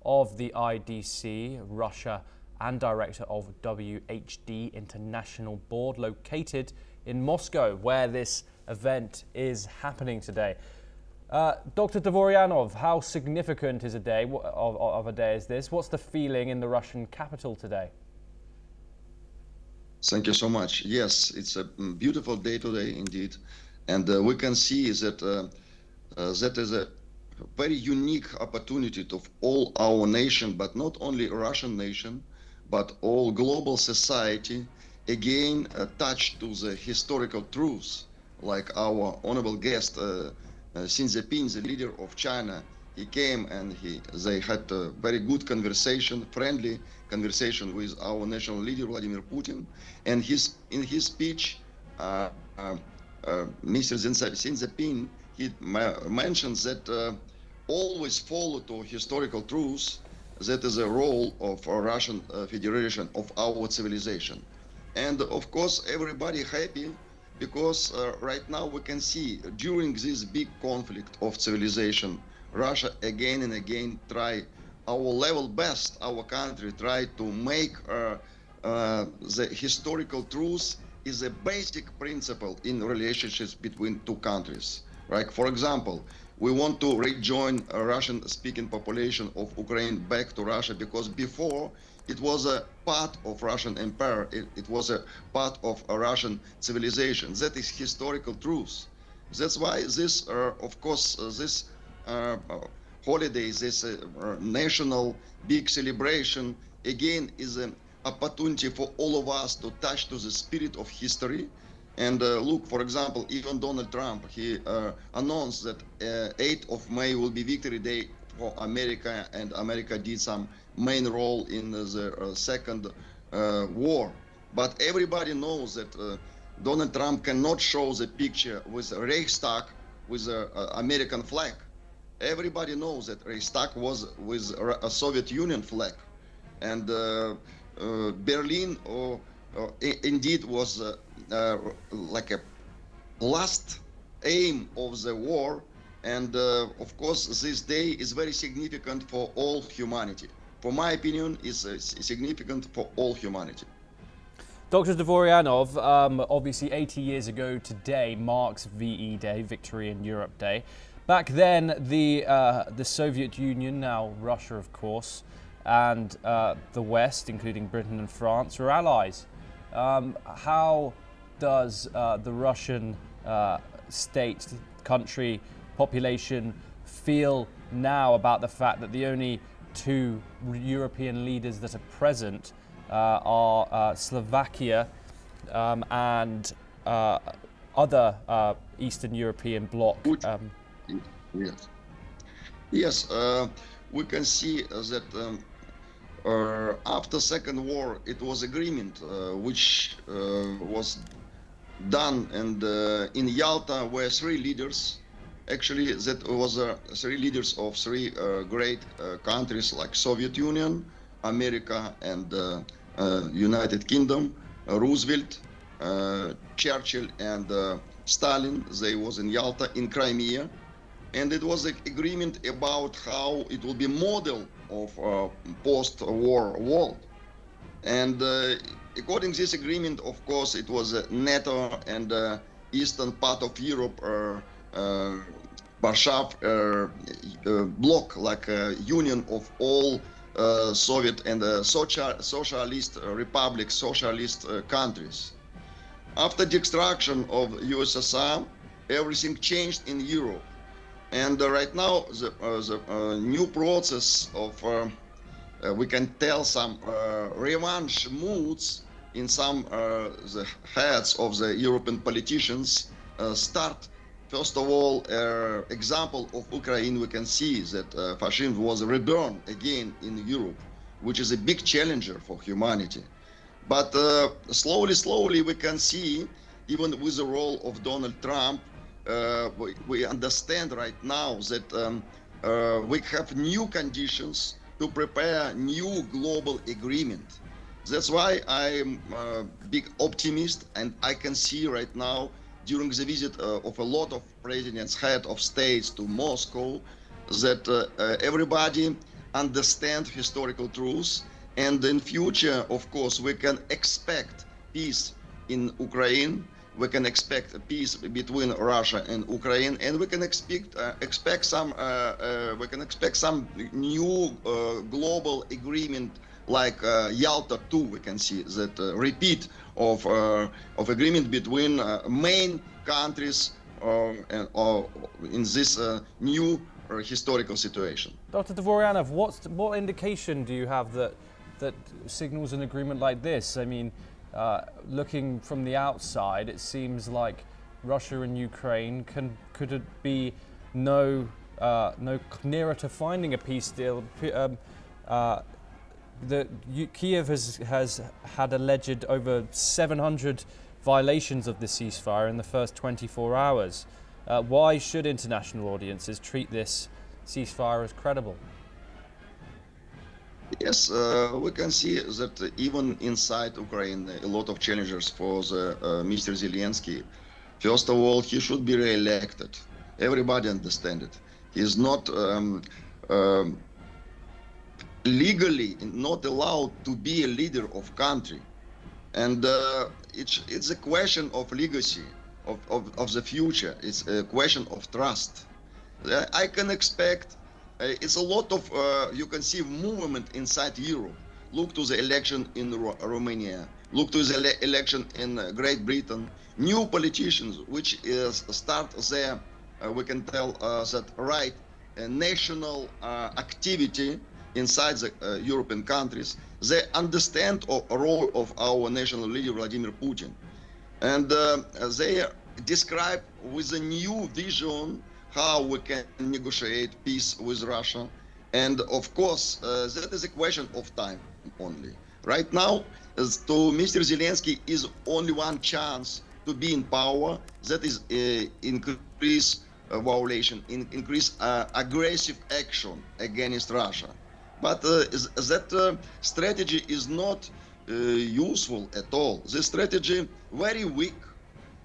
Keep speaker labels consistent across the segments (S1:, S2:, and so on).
S1: of the IDC, Russia, and director of WHD International Board, located in Moscow, where this event is happening today. Dr. Dvoryanov, how significant is a day of a day is this? What's the feeling in the Russian capital today?
S2: Thank you so much. Yes, it's a beautiful day today indeed, and we can see that that is a very unique opportunity to all our nation, but not only Russian nation, but all global society, again touched to the historical truths, like our honorable guest Xi Jinping, the leader of China. He came and they had a very good conversation, friendly conversation with our national leader Vladimir Putin. And in his speech, Mr. Xi Jinping, he mentions that always follow to historical truths. That is a role of Russian Federation, of our civilization. And of course, everybody happy because right now we can see during this big conflict of civilization, Russia again and again try our level best, our country try to make the historical truth is a basic principle in relationships between two countries. Right? For example, we want to rejoin a Russian-speaking population of Ukraine back to Russia because before it was a part of Russian empire, it was a part of a Russian civilization. That is historical truth. That's why this, of course, this holidays, this national big celebration, again, is an opportunity for all of us to touch to the spirit of history. And look, for example, even Donald Trump, he announced that 8th of May will be Victory Day for America, and America did some main role in the second war. But everybody knows that Donald Trump cannot show the picture with Reichstag, with the American flag. Everybody knows that Reichstag was with a Soviet Union flag. And Berlin indeed was like a last aim of the war, and of course this day is very significant for all humanity. For my opinion, it's significant for all humanity.
S1: Dr. Dvoryanov, obviously 80 years ago today marks VE Day, Victory in Europe Day. Back then, the Soviet Union, now Russia of course, and the West, including Britain and France, were allies. How does the Russian state, country, population feel now about the fact that the only two European leaders that are present are Slovakia and other Eastern European bloc?
S2: Yes, yes, we can see that after Second War, it was agreement which was done, and in Yalta were three leaders. Actually, that was three leaders of three great countries like Soviet Union, America, and United Kingdom. Roosevelt, Churchill, and Stalin. They was in Yalta in Crimea, and it was an agreement about how it will be model of post-war world. And according to this agreement, of course, it was NATO and eastern part of Europe, Warsaw bloc, like a union of all Soviet and socialist republics, socialist countries. After the destruction of USSR, everything changed in Europe. And right now, the new process of, we can tell some revenge moods in some the heads of the European politicians start. First of all, example of Ukraine, we can see that fascism was reborn again in Europe, which is a big challenger for humanity. But slowly we can see, even with the role of Donald Trump, we understand right now that we have new conditions to prepare new global agreement. That's why I'm a big optimist, and I can see right now during the visit of a lot of presidents, head of states to Moscow, that everybody understand historical truths, and in future, of course, we can expect peace in Ukraine. We can expect a peace between Russia and Ukraine, and we can expect some new global agreement like Yalta II. We can see that repeat of agreement between main countries in this new historical situation.
S1: Dr. Dvoryanov, what indication do you have that signals an agreement like this? I mean, looking from the outside, it seems like Russia and Ukraine could it be no nearer to finding a peace deal. Kiev has had alleged over 700 violations of the ceasefire in the first 24 hours. Why should international audiences treat this ceasefire as credible?
S2: Yes, we can see that even inside Ukraine, a lot of challenges for Mr. Zelensky. First of all, he should be re-elected. Everybody understands it. He is not legally not allowed to be a leader of country, and it's a question of legacy of the future. It's a question of trust. I can expect it's a lot of you can see movement inside Europe. Look to the election in Romania. Look to the election in Great Britain. New politicians which start their we can tell that right national activity inside the European countries. They understand the role of our national leader Vladimir Putin, and they describe with a new vision how we can negotiate peace with Russia. And of course, that is a question of time only. Right now, to Mr. Zelensky is only one chance to be in power, that is increase violation, increase aggressive action against Russia. But that strategy is not useful at all. This strategy very weak.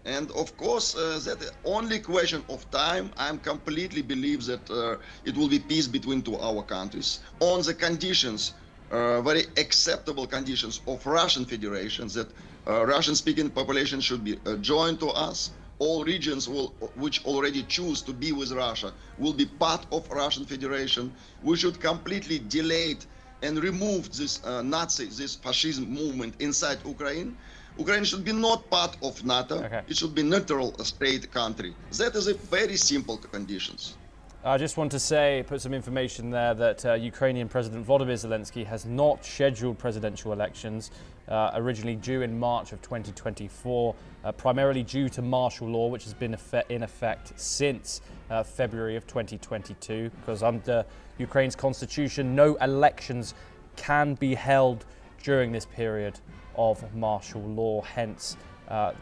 S2: And of course, that only question of time. I completely believe that it will be peace between our countries on the conditions, very acceptable conditions of Russian Federation, that Russian-speaking population should be joined to us. All regions which already choose to be with Russia will be part of Russian Federation. We should completely delay and remove this Nazi, this fascism movement inside Ukraine. Ukraine should be not part of NATO.
S1: Okay.
S2: It should be neutral state country. That is a very simple conditions.
S1: I just want to say, put some information there that Ukrainian President Volodymyr Zelensky has not scheduled presidential elections, originally due in March of 2024, primarily due to martial law, which has been in effect since February of 2022, because under Ukraine's constitution, no elections can be held during this period of martial law, hence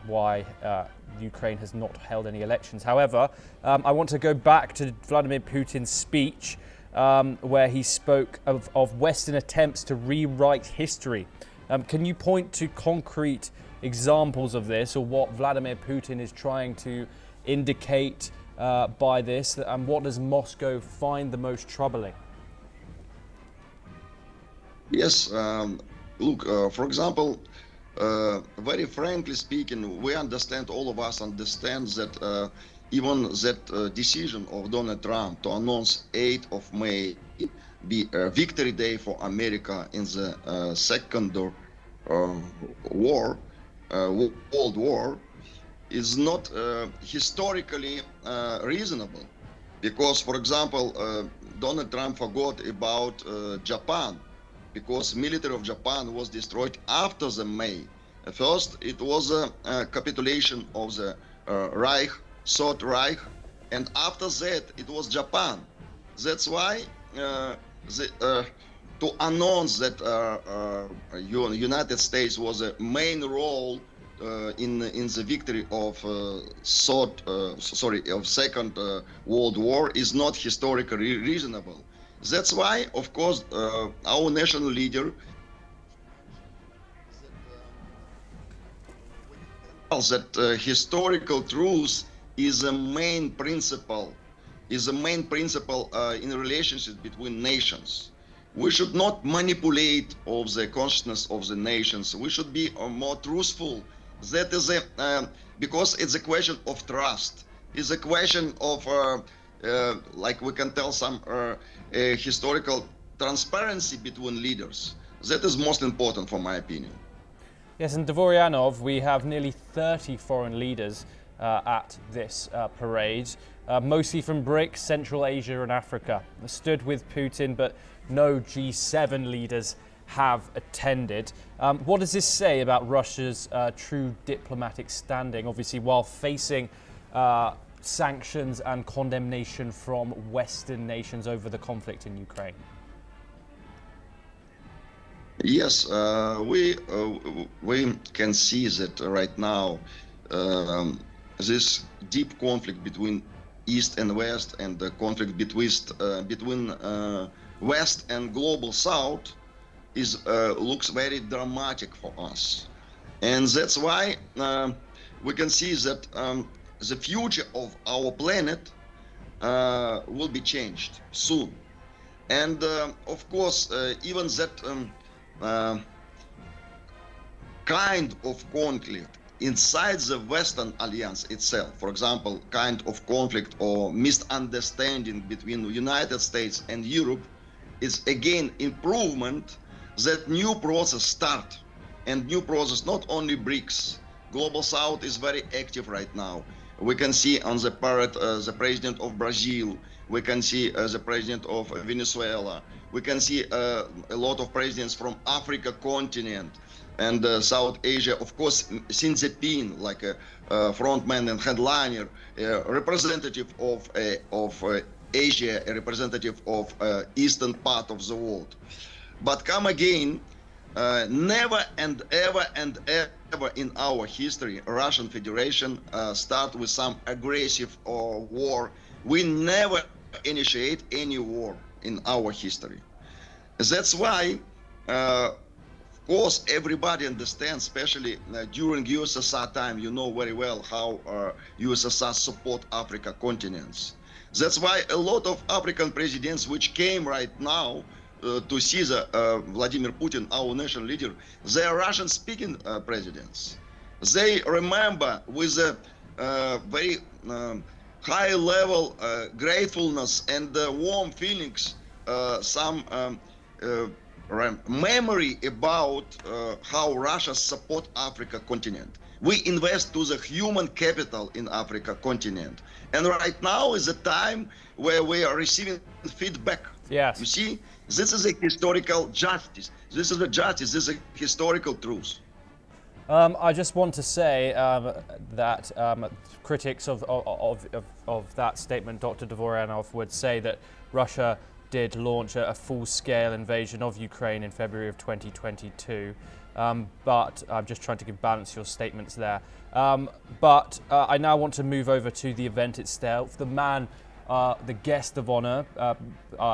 S1: why Ukraine has not held any elections. However, I want to go back to Vladimir Putin's speech where he spoke of Western attempts to rewrite history. Can you point to concrete examples of this, or what Vladimir Putin is trying to indicate by this, and what does Moscow find the most troubling?
S2: Yes, look, for example, very frankly speaking, we understand, all of us understand that even that decision of Donald Trump to announce 8th of May be a victory day for America in the second World War is not historically reasonable. Because, for example, Donald Trump forgot about Japan, because military of Japan was destroyed after the May. First, it was a capitulation of the Reich, Third Reich, and after that, it was Japan. That's why to announce that United States was a main role in the victory of Second World War is not historically reasonable. That's why, of course, our national leader that historical truth is a main principle, in relationship between nations. We should not manipulate of the consciousness of the nations. We should be more truthful. That is because it's a question of trust. It's a question of, like we can tell, some historical transparency between leaders. That is most important, for my opinion.
S1: Yes, and Dvoryanov, we have nearly 30 foreign leaders at this parade, mostly from BRICS, Central Asia and Africa. Stood with Putin, but no G7 leaders have attended. What does this say about Russia's true diplomatic standing, obviously, while facing sanctions and condemnation from Western nations over the conflict in Ukraine?
S2: Yes, we can see that right now this deep conflict between East and West, and the conflict between West and global South is looks very dramatic for us, and that's why we can see that the future of our planet will be changed soon, and of course even that kind of conflict inside the Western Alliance itself, for example, kind of conflict or misunderstanding between the United States and Europe, is again improvement that new process start, and new process not only BRICS. Global South is very active right now. We can see on the parade the president of Brazil. We can see the president of Venezuela. We can see a lot of presidents from Africa continent and South Asia. Of course, Xi Jinping, like a frontman and headliner, representative of Asia, a representative of eastern part of the world. But come again, never and ever in our history, Russian Federation start with some aggressive or war. We never initiate any war in our history. That's why, of course, everybody understands, especially during USSR time, you know very well how USSR support Africa continents. That's why a lot of African presidents which came right now to see the Vladimir Putin, our national leader, they are Russian-speaking presidents. They remember with a very high-level gratefulness and warm feelings some memory about how Russia support Africa continent. We invest to the human capital in Africa continent, and right now is a time where we are receiving feedback.
S1: Yes.
S2: You see, this is a historical justice. This is a justice. This is a historical truth.
S1: I just want to say that critics of that statement, Dr. Dvoryanov, would say that Russia did launch a full-scale invasion of Ukraine in February of 2022. But I'm just trying to balance your statements there. But I now want to move over to the event itself. The man, the guest of honor,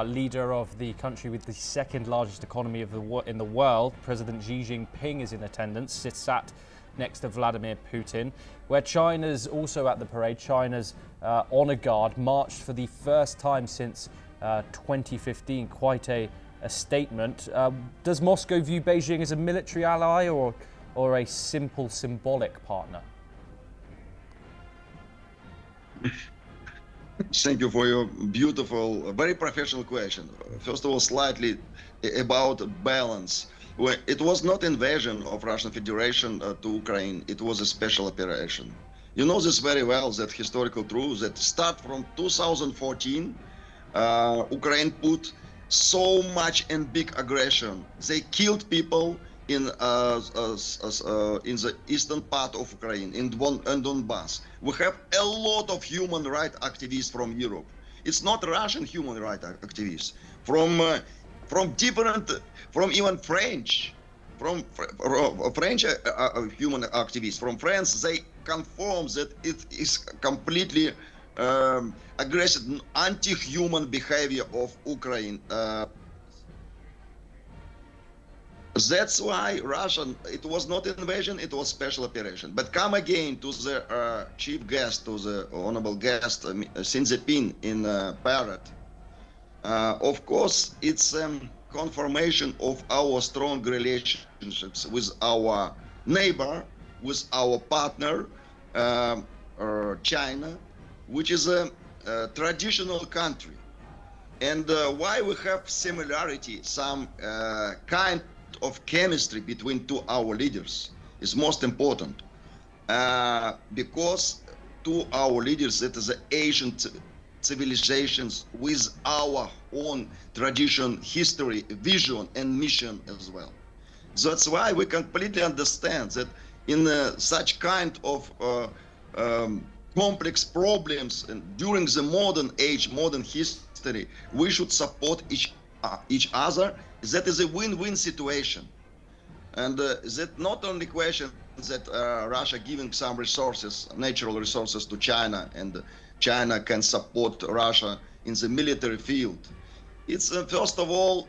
S1: leader of the country with the second largest economy in the world, President Xi Jinping, is in attendance, sat next to Vladimir Putin, where China's also at the parade. China's honor guard marched for the first time since 2015, quite a statement. Does Moscow view Beijing as a military ally or a simple symbolic partner?
S2: Thank you for your beautiful, very professional question. First of all, slightly about balance. Well, it was not invasion of Russian Federation to Ukraine. It was a special operation. You know this very well, that historical truth, that start from 2014, Ukraine put so much and big aggression. They killed people in the eastern part of Ukraine, in Donbass. We have a lot of human rights activists from Europe. It's not Russian human rights activists, from even French, French human activists from France. They confirm that it is completely aggressive, anti-human behavior of Ukraine. That's why it was not invasion, it was special operation. But come again to the chief guest, to the honorable guest, Xi Jinping in parade. Of course, it's confirmation of our strong relationships with our neighbor, with our partner, China, which is a traditional country. And why we have similarity, some kind of chemistry between our leaders is most important. Because our leaders, that is ancient civilizations with our own tradition, history, vision, and mission as well. That's why we completely understand that in such kind of complex problems and during the modern age, modern history, we should support each other. That is a win-win situation. And that not only question that Russia giving some resources, natural resources to China, and China can support Russia in the military field. It's first of all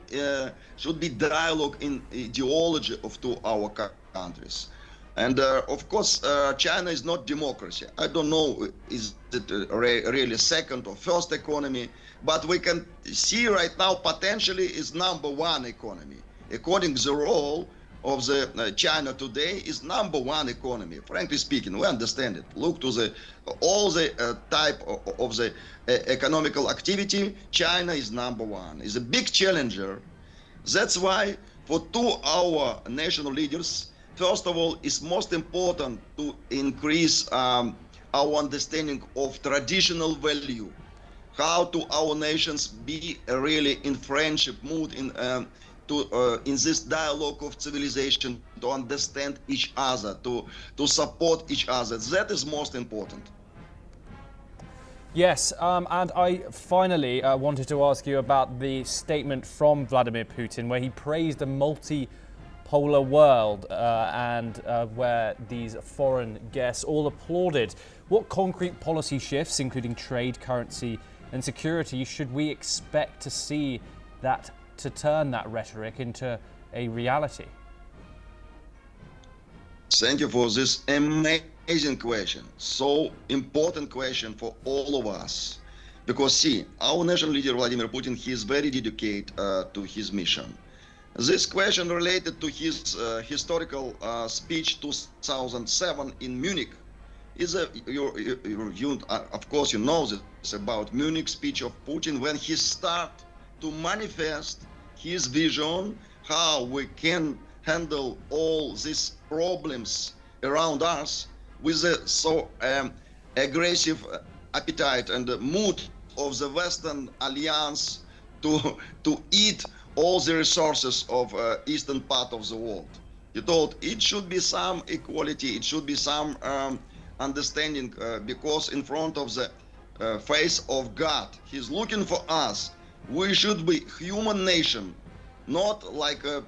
S2: should be dialogue in ideology of our countries. And of course, China is not democracy. I don't know is it really second or first economy, but we can see right now potentially is #1 economy. According to the role of the China today is #1 economy. Frankly speaking, we understand it. Look to the all the type of the economical activity. China is #1. Is a big challenger. That's why for our national leaders, first of all, it's most important to increase our understanding of traditional value. How to our nations be really in friendship mood, in this dialogue of civilization, to understand each other, to support each other. That is most important.
S1: Yes, and I finally wanted to ask you about the statement from Vladimir Putin, where he praised a multipolar world and where these foreign guests all applauded. What concrete policy shifts, including trade, currency, and security, should we expect to see that to turn that rhetoric into a reality?
S2: Thank you for this amazing question. So important question for all of us. Because see, our national leader Vladimir Putin, he is very dedicated to his mission. This question related to his historical speech 2007 in Munich. Of course you know this about Munich speech of Putin, when he start to manifest his vision, how we can handle all these problems around us with a so aggressive appetite and mood of the Western Alliance to eat all the resources of eastern part of the world. He told it should be some equality, it should be some understanding, because in front of the face of God, he's looking for us. We should be human nation, not like a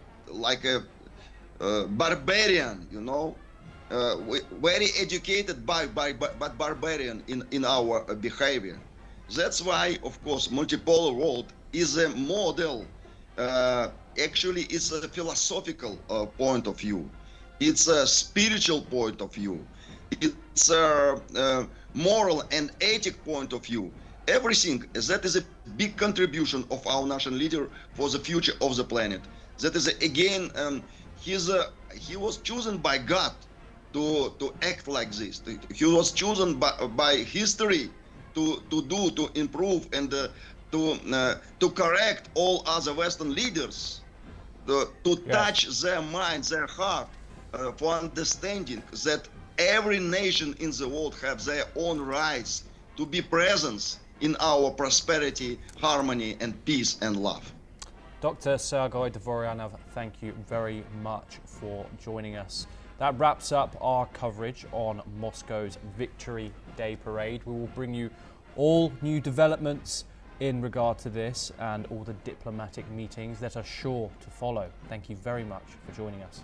S2: barbarian, you know, very educated but barbarian in our behavior. That's why, of course, multipolar world is a model. Actually, it's a philosophical point of view. It's a spiritual point of view. It's a moral and ethic point of view. Everything that is a big contribution of our national leader for the future of the planet. That is again, he was chosen by God to act like this. He was chosen by history to improve and to correct all other Western leaders, to touch their mind, their heart, for understanding that every nation in the world have their own rights to be present in our prosperity, harmony, and peace and love.
S1: Dr. Sergei Dvoryanov, thank you very much for joining us. That wraps up our coverage on Moscow's Victory Day Parade. We will bring you all new developments in regard to this and all the diplomatic meetings that are sure to follow. Thank you very much for joining us.